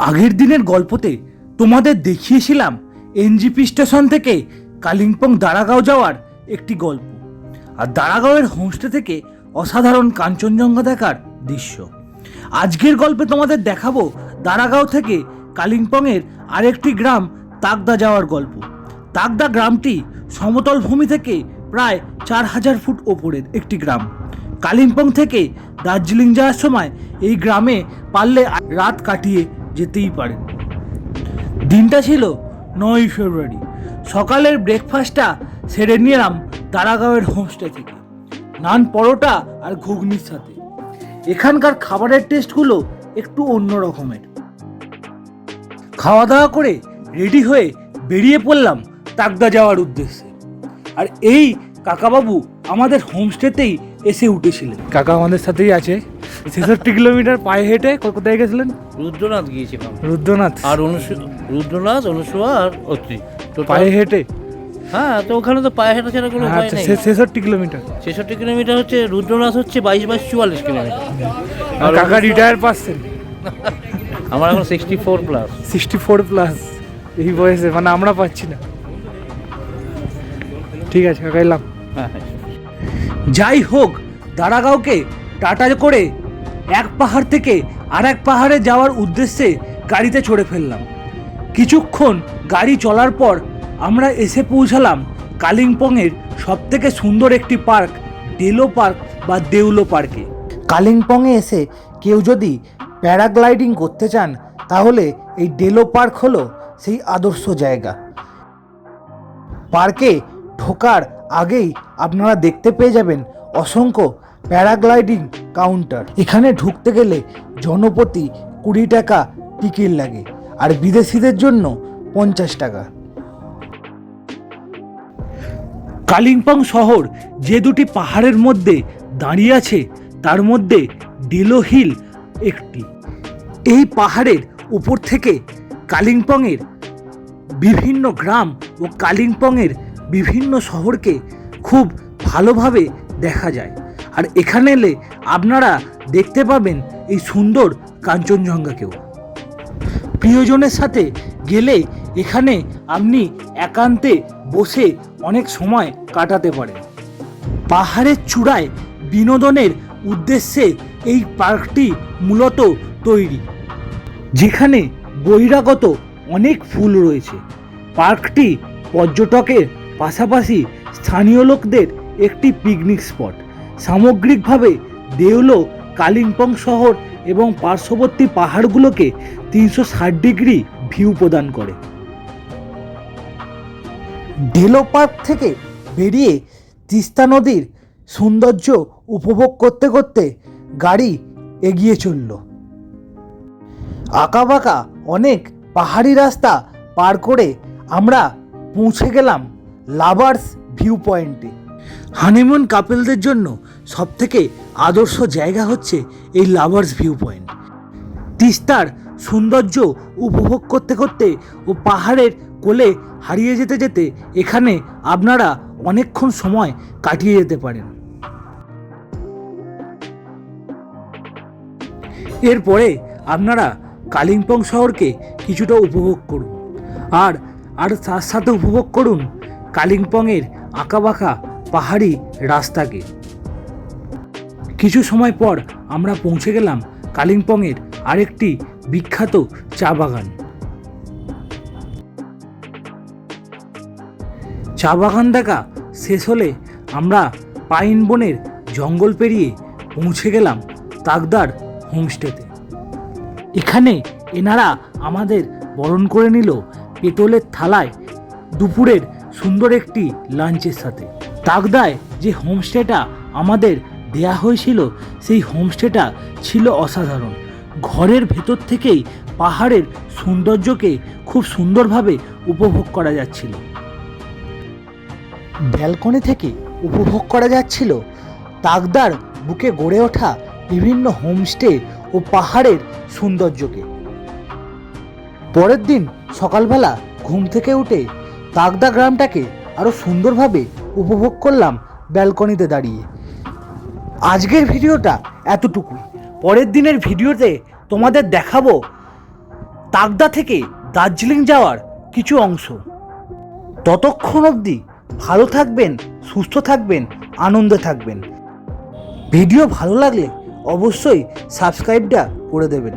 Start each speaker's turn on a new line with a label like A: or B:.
A: আগের দিনের গল্পতে তোমাদের দেখিয়েছিলাম এনজিপি স্টেশন থেকে কালিম্পং দারাগাঁও যাওয়ার একটি গল্প, আর দারাগাঁওয়ের হোমস্টে থেকে অসাধারণ কাঞ্চনজঙ্ঘা দেখার দৃশ্য। আজকের গল্পে তোমাদের দেখাবো দারাগাঁও থেকে কালিম্পংয়ের আরেকটি গ্রাম তাকদা যাওয়ার গল্প। তাকদা গ্রামটি সমতল ভূমি থেকে প্রায় 4000 ফুট ওপরের একটি গ্রাম। কালিম্পং থেকে দার্জিলিং যাওয়ার সময় এই গ্রামে পারলে রাত কাটিয়ে যেতেই পারেন। দিনটা ছিল 9ই ফেব্রুয়ারি। সকালের ব্রেকফাস্টটা সেরে নিলাম দারাগাঁওয়ের হোমস্টে থেকে, নান পরোটা আর ঘুগনির সাথে। এখানকার খাবারের টেস্টগুলো একটু অন্য রকমের। খাওয়া দাওয়া করে রেডি হয়ে বেরিয়ে পড়লাম তাকদা যাওয়ার উদ্দেশ্যে। আর এই কাকাবাবু আমাদের হোমস্টেতেই এসে উঠেছিলেন। কাকা আমাদের সাথেই আছে। 66 কিলোমিটার পায়ে হেঁটে কোথায় গেছিলেন?
B: রুদ্রনাথ গিয়েছিলাম।
A: রুদ্রনাথ
B: আর রুদ্রনাথ, অনুসুয়া আর অত্রি
A: পায়ে হেঁটে।
B: হ্যাঁ, তো ওখানে তো পায়ে হেঁটে ছাড়া কোনো উপায় নেই।
A: 66 কিলোমিটার।
B: 66 কিলোমিটার হচ্ছে, রুদ্রনাথ হচ্ছে 22-44 কিলোমিটার।
A: আর কাকা রিটায়ার পাচ্ছেন।
B: আমার এখন 64 প্লাস।
A: 64 প্লাস এই বয়সে, মানে আমরা পাচ্ছি না। ঠিক আছে কাকা, এলাম।
B: হ্যাঁ,
A: যাই হোক, দারাগাঁওকে টাটা করে এক পাহাড় থেকে আর এক পাহাড়ে যাওয়ার উদ্দেশ্যে গাড়িতে চড়ে ফেললাম। কিছুক্ষণ গাড়ি চলার পর আমরা এসে পৌঁছালাম কালিম্পংয়ের সবথেকে সুন্দর একটি পার্ক, ডেলো পার্ক বা দেউলো পার্কে। কালিম্পংয়ে এসে কেউ যদি প্যারাগ্লাইডিং করতে চান তাহলে এই ডেলো পার্ক হলো সেই আদর্শ জায়গা। পার্কে ঢোকার আগেই আপনারা দেখতে পেয়ে যাবেন অসংখ্য প্যারাগ্লাইডিং কাউন্টার। এখানে ঢুকতে গেলে জনপ্রতি 20 টাকা টিকিট লাগে, আর বিদেশিদের জন্য 50 টাকা। কালিম্পং শহর যে দুটি পাহাড়ের মধ্যে দাঁড়িয়ে আছে তার মধ্যে ডেলো হিল একটি। এই পাহাড়ের উপর থেকে কালিম্পংয়ের বিভিন্ন গ্রাম ও কালিম্পংয়ের বিভিন্ন শহরকে খুব ভালোভাবে দেখা যায়। আর এখানে এলে আপনারা দেখতে পাবেন এই সুন্দর কাঞ্চনজঙ্ঘাকেও। প্রিয়জনের সাথে গেলে এখানে আপনি একান্তে বসে অনেক সময় কাটাতে পারেন। পাহাড়ের চূড়ায় বিনোদনের উদ্দেশ্যে এই পার্কটি মূলত তৈরি, যেখানে বহিরাগত অনেক ফুল রয়েছে। পার্কটি পর্যটকের পাশাপাশি স্থানীয় লোকদের একটি পিকনিক স্পট। সামগ্রিকভাবে দেউলো কালিম্পং শহর এবং পার্শ্ববর্তী পাহাড়গুলোকে 360 ডিগ্রি ভিউ প্রদান করে। ডেলো পার্ক থেকে বেরিয়ে তিস্তা নদীর সৌন্দর্য উপভোগ করতে করতে গাড়ি এগিয়ে চলল। আঁকাবাঁকা অনেক পাহাড়ি রাস্তা পার করে আমরা পৌঁছে গেলাম লাভার্স ভিউ পয়েন্টে। হানিমুন কাপেলদের জন্য সবথেকে আদর্শ জায়গা হচ্ছে এই লাভার্স ভিউ পয়েন্ট। তিস্তার সৌন্দর্য উপভোগ করতে করতে ও পাহাড়ের কোলে হারিয়ে যেতে যেতে এখানে আপনারা অনেকক্ষণ সময় কাটিয়ে যেতে পারেন। এরপরে আপনারা কালিম্পং শহরকে কিছুটা উপভোগ করুন, আর তার সাথে উপভোগ করুন কালিম্পংয়ের আঁকাবাঁকা পাহাড়ি রাস্তাকে। কিছু সময় পর আমরা পৌঁছে গেলাম কালিম্পংয়ের আরেকটি বিখ্যাত চা বাগান। চা বাগান দেখা শেষ হলে আমরা পাইন বনের জঙ্গল পেরিয়ে পৌঁছে গেলাম তাকদার হোমস্টেতে। এখানে এনারা আমাদের বরণ করে নিল পেতলের থালায় দুপুরের সুন্দর একটি লাঞ্চের সাথে। তাকদায় যে হোমস্টেটা আমাদের দেয়া হয়েছিল সেই হোমস্টেটা ছিল অসাধারণ। ঘরের ভেতর থেকেই পাহাড়ের সৌন্দর্যকে খুব সুন্দরভাবে উপভোগ করা যাচ্ছিল। ব্যালকনি থেকে উপভোগ করা যাচ্ছিল তাকদার বুকে গড়ে ওঠা বিভিন্ন হোমস্টে ও পাহাড়ের সৌন্দর্যকে। পরের দিন সকালবেলা ঘুম থেকে উঠে তাকদা গ্রামটাকে আরও সুন্দরভাবে উপভোগ করলাম ব্যালকনিতে দাঁড়িয়ে। আজকের ভিডিওটা এতটুকুই। পরের দিনের ভিডিওতে তোমাদের দেখাবো তাকদা থেকে দার্জিলিং যাওয়ার কিছু অংশ। ততক্ষণ অবধি ভালো থাকবেন, সুস্থ থাকবেন, আনন্দে থাকবেন। ভিডিও ভালো লাগলে অবশ্যই সাবস্ক্রাইবটা করে দেবেন।